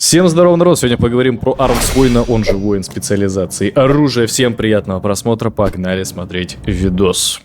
Всем здорово, народ! Сегодня поговорим про Армс воина, он же воин специализации оружия. Всем приятного просмотра, погнали смотреть видос.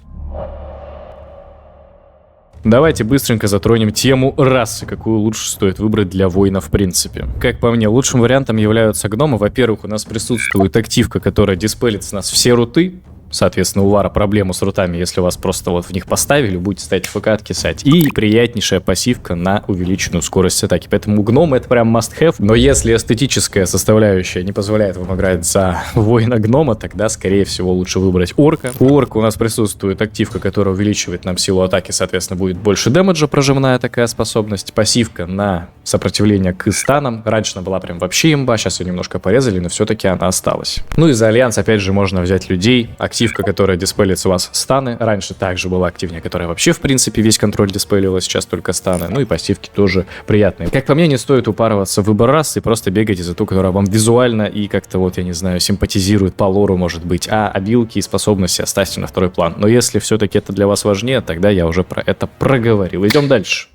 Давайте быстренько затронем тему расы, какую лучше стоит выбрать для воина в принципе. Как по мне, лучшим вариантом являются гномы. Во-первых, у нас присутствует активка, которая диспелит с нас все руты. Соответственно, у Вара проблему с рутами, если вас просто вот в них поставили, будете ставить ФК, откисать. И приятнейшая пассивка на увеличенную скорость атаки. Поэтому гном это прям must-have. Но если эстетическая составляющая не позволяет вам играть за воина гнома, тогда, скорее всего, лучше выбрать орка. У орка у нас присутствует активка, которая увеличивает нам силу атаки, соответственно, будет больше дэмэджа, прожимная такая способность. Пассивка на сопротивление к станам. Раньше она была прям вообще имба, сейчас ее немножко порезали, но все-таки она осталась. Ну и за альянс, опять же, можно взять людей. Активка, которая диспелится у вас станы. Раньше также была активнее, которая вообще, в принципе, весь контроль диспелила, сейчас только станы. Ну и пассивки тоже приятные. Как по мне, не стоит упарываться в выбор расы и просто бегайте за ту, которая вам визуально и как-то вот, я не знаю, симпатизирует по лору, может быть. А обилки и способности оставьте на второй план. Но если все-таки это для вас важнее, тогда я уже про это проговорил. Идем дальше.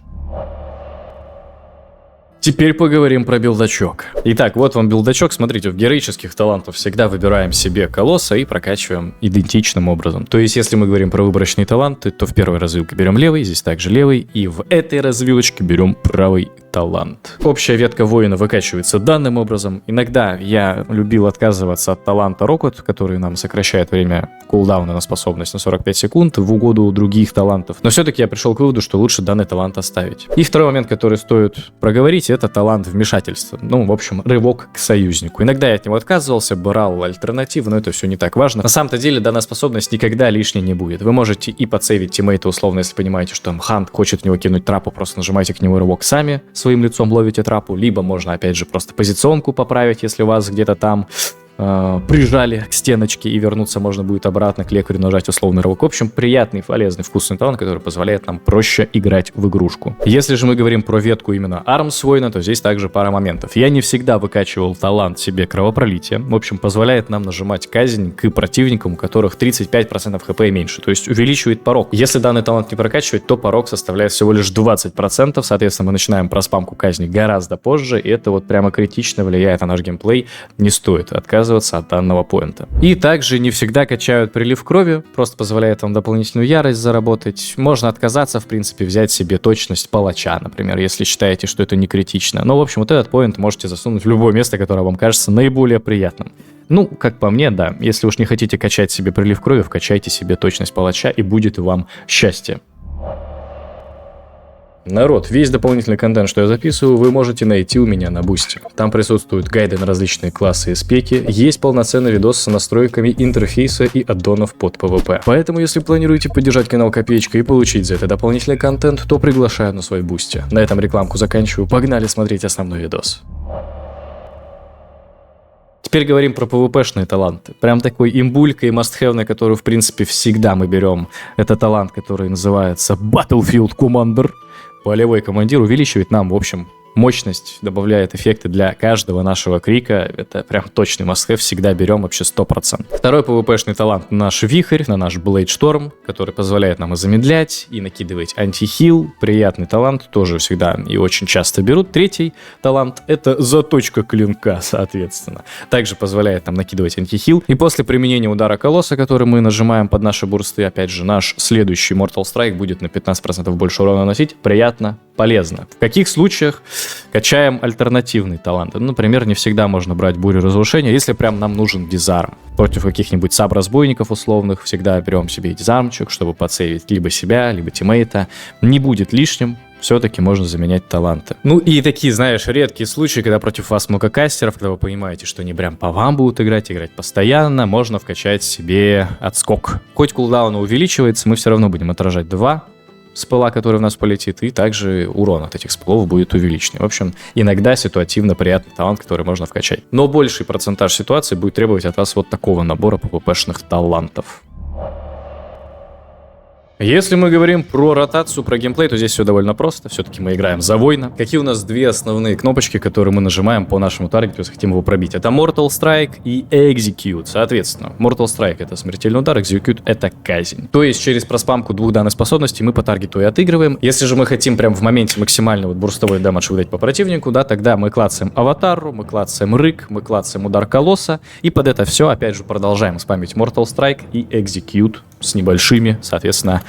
Теперь поговорим про билдачок. Итак, вот вам билдачок. Смотрите, в героических талантах всегда выбираем себе колосса и прокачиваем идентичным образом. То есть, если мы говорим про выборочные таланты, то в первой развилке берем левый, здесь также левый, и в этой развилочке берем правый талант. Общая ветка воина выкачивается данным образом. Иногда я любил отказываться от таланта Рокот, который нам сокращает время кулдауна на способность на 45 секунд в угоду других талантов. Но все-таки я пришел к выводу, что лучше данный талант оставить. И второй момент, который стоит проговорить, это талант вмешательства. Ну, в общем, рывок к союзнику. Иногда я от него отказывался, брал альтернативу, но это все не так важно. На самом-то деле данная способность никогда лишней не будет. Вы можете и подсейвить тиммейта условно, если понимаете, что Хант хочет в него кинуть трапу, просто нажимаете к нему рывок сами, своим лицом ловите трапу, либо можно опять же просто позиционку поправить, если вас где-то там прижали к стеночке и вернуться можно будет обратно к лекарю, нажать условный рывок. В общем, приятный, полезный, вкусный талант, который позволяет нам проще играть в игрушку. Если же мы говорим про ветку именно Армс воина, то здесь также пара моментов. Я не всегда выкачивал талант себе кровопролития. В общем, позволяет нам нажимать казнь к противникам, у которых 35% хп и меньше, то есть увеличивает порог. Если данный талант не прокачивать, то порог составляет всего лишь 20%, соответственно, мы начинаем про спамку казни гораздо позже, и это вот прямо критично влияет на наш геймплей. Не стоит отказываться от данного поинта. И также не всегда качают прилив крови, просто позволяет вам дополнительную ярость заработать. Можно отказаться, в принципе, взять себе точность палача, например, если считаете, что это не критично. Но, в общем, вот этот поинт можете засунуть в любое место, которое вам кажется наиболее приятным. Ну, как по мне, да. Если уж не хотите качать себе прилив крови, вкачайте себе точность палача, и будет вам счастье. Народ, весь дополнительный контент, что я записываю, вы можете найти у меня на Бусти. Там присутствуют гайды на различные классы и спеки, есть полноценный видос с настройками интерфейса и аддонов под PvP. Поэтому, если планируете поддержать канал копеечкой и получить за это дополнительный контент, то приглашаю на свой Бусти. На этом рекламку заканчиваю, погнали смотреть основной видос. Теперь говорим про PvP-шные таланты. Прям такой имбулька и must-have, которую, в принципе, всегда мы берем. Это талант, который называется Battlefield Commander. Полевой командир увеличивает нам, в общем, мощность, добавляет эффекты для каждого нашего крика. Это прям точный must-have, всегда берем вообще 100%. Второй PvP-шный талант наш Вихрь, на наш Blade Storm, который позволяет нам и замедлять, и накидывать антихил. Приятный талант, тоже всегда и очень часто берут. Третий талант — это Заточка клинка, соответственно. Также позволяет нам накидывать антихил. И после применения удара колосса, который мы нажимаем под наши бурсты, опять же, наш следующий Mortal Strike будет на 15% больше урона наносить. Приятно, полезно. В каких случаях качаем альтернативные таланты? Ну, например, не всегда можно брать бурю разрушения, если прям нам нужен дизарм. Против каких-нибудь саб-разбойников условных всегда берем себе дизармчик, чтобы подсейвить либо себя, либо тиммейта. Не будет лишним. Все-таки можно заменять таланты. Ну и такие, знаешь, редкие случаи, когда против вас много кастеров, когда вы понимаете, что они прям по вам будут играть постоянно, можно вкачать себе отскок. Хоть кулдаун увеличивается, мы все равно будем отражать 2 спыла, который в нас полетит, и также урон от этих спылов будет увеличен. В общем, иногда ситуативно приятный талант, который можно вкачать. Но больший процентаж ситуаций будет требовать от вас вот такого набора PvP-шных талантов. Если мы говорим про ротацию, про геймплей, то здесь все довольно просто. Все-таки мы играем за воина. Какие у нас две основные кнопочки, которые мы нажимаем по нашему таргету, если хотим его пробить? Это Mortal Strike и Execute. Соответственно, Mortal Strike — это смертельный удар, Execute — это казнь. То есть через проспамку двух данных способностей мы по таргету и отыгрываем. Если же мы хотим прям в моменте максимально вот бурстовой дэмэдж выдать по противнику, да, тогда мы клацаем аватару, мы клацаем рык, мы клацаем удар колосса, и под это все опять же продолжаем спамить Mortal Strike и Execute с небольшими, соответственно,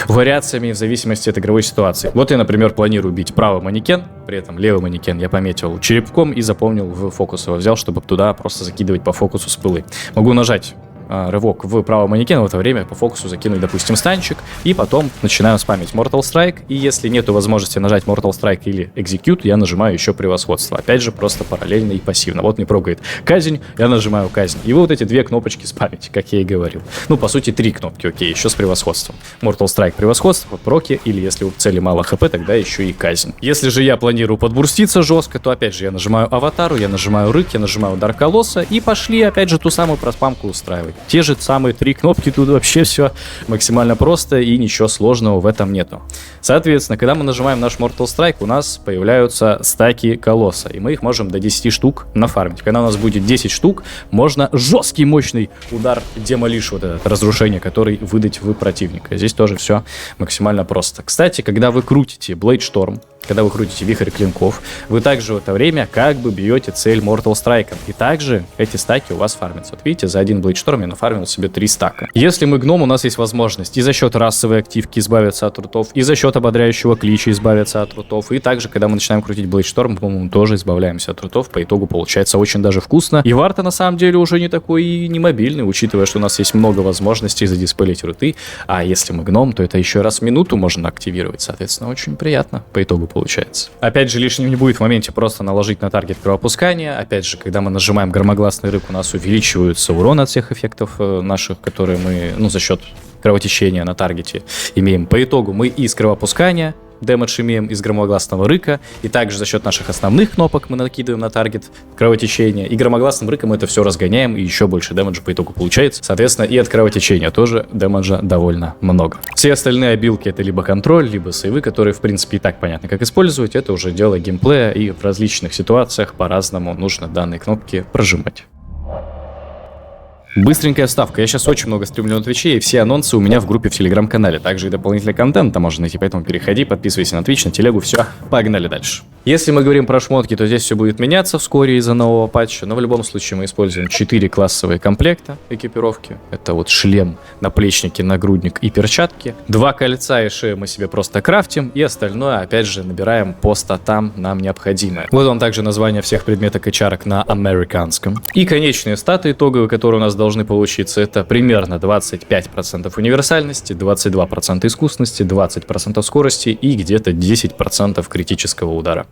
вариациями в зависимости от игровой ситуации. Вот я, например, планирую бить правый манекен, при этом левый манекен я пометил черепком и запомнил в фокус его взял, чтобы туда просто закидывать по фокусу с пылы. Могу нажать рывок в правый манекен, в это время по фокусу закинуть, допустим, станчик, и потом начинаю спамить Mortal Strike, и если нету возможности нажать Mortal Strike или Execute, я нажимаю еще превосходство. Опять же, просто параллельно и пассивно. Вот мне прогает казнь, я нажимаю казнь. И вы вот эти две кнопочки спамите, как я и говорил. Ну, по сути, три кнопки, окей, еще с превосходством. Mortal Strike превосходство, проки, или если у цели мало хп, тогда еще и казнь. Если же я планирую подбурститься жестко, то опять же я нажимаю аватару, я нажимаю рык, я нажимаю удар колосса, и пошли опять же ту самую проспамку устраивать. Те же самые три кнопки, тут вообще все максимально просто и ничего сложного в этом нету. Соответственно, когда мы нажимаем наш Mortal Strike, у нас появляются стаки колосса, и мы их можем до 10 штук нафармить. Когда у нас будет 10 штук, можно жесткий мощный удар демолиш, вот это разрушение, который выдать в противника. Здесь тоже все максимально просто. Кстати, когда вы крутите Blade Storm, когда вы крутите вихрь клинков, вы также в это время как бы бьете цель Mortal Strike. И также эти стаки у вас фармятся. Вот видите, за один Blade Storm я нафармил себе 3 стака. Если мы гном, у нас есть возможность и за счет расовой активки избавиться от рутов, и за счет ободряющего клича избавиться от рутов. И также, когда мы начинаем крутить Blade Storm, по-моему, тоже избавляемся от рутов. По итогу получается очень даже вкусно. И варта на самом деле уже не такой и не мобильный, учитывая, что у нас есть много возможностей задиспелить руты. А если мы гном, то это еще раз в минуту можно активировать. Соответственно, очень приятно по итогу получается. Опять же, лишним не будет в моменте просто наложить на таргет кровопускание. Опять же, когда мы нажимаем громогласный рык, у нас увеличивается урон от всех эффектов наших, которые мы, за счет кровотечения на таргете имеем. По итогу мы из кровопускания дэмэдж имеем, из громогласного рыка, и также за счет наших основных кнопок мы накидываем на таргет кровотечение, и громогласным рыком мы это все разгоняем, и еще больше дэмэджа по итогу получается. Соответственно, и от кровотечения тоже дэмэджа довольно много. Все остальные обилки — это либо контроль, либо сейвы, которые, в принципе, и так понятно, как использовать. Это уже дело геймплея, и в различных ситуациях по-разному нужно данные кнопки прожимать. Быстренькая вставка. Я сейчас очень много стримлю на Твиче, и все анонсы у меня в группе в Телеграм-канале. Также и дополнительный контент там можно найти, поэтому переходи, подписывайся на Твич, на телегу, все, погнали дальше. Если мы говорим про шмотки, то здесь все будет меняться вскоре из-за нового патча, но в любом случае мы используем 4 классовые комплекта экипировки. Это вот шлем, наплечники, нагрудник и перчатки. 2 кольца и шею мы себе просто крафтим, и остальное, опять же, набираем по статам нам необходимое. Вот вам также название всех предметок и чарок на американском. И конечные статы итоговые, которые у нас должны получиться, это примерно 25% универсальности, 22% искусности, 20% скорости и где-то 10% критического удара.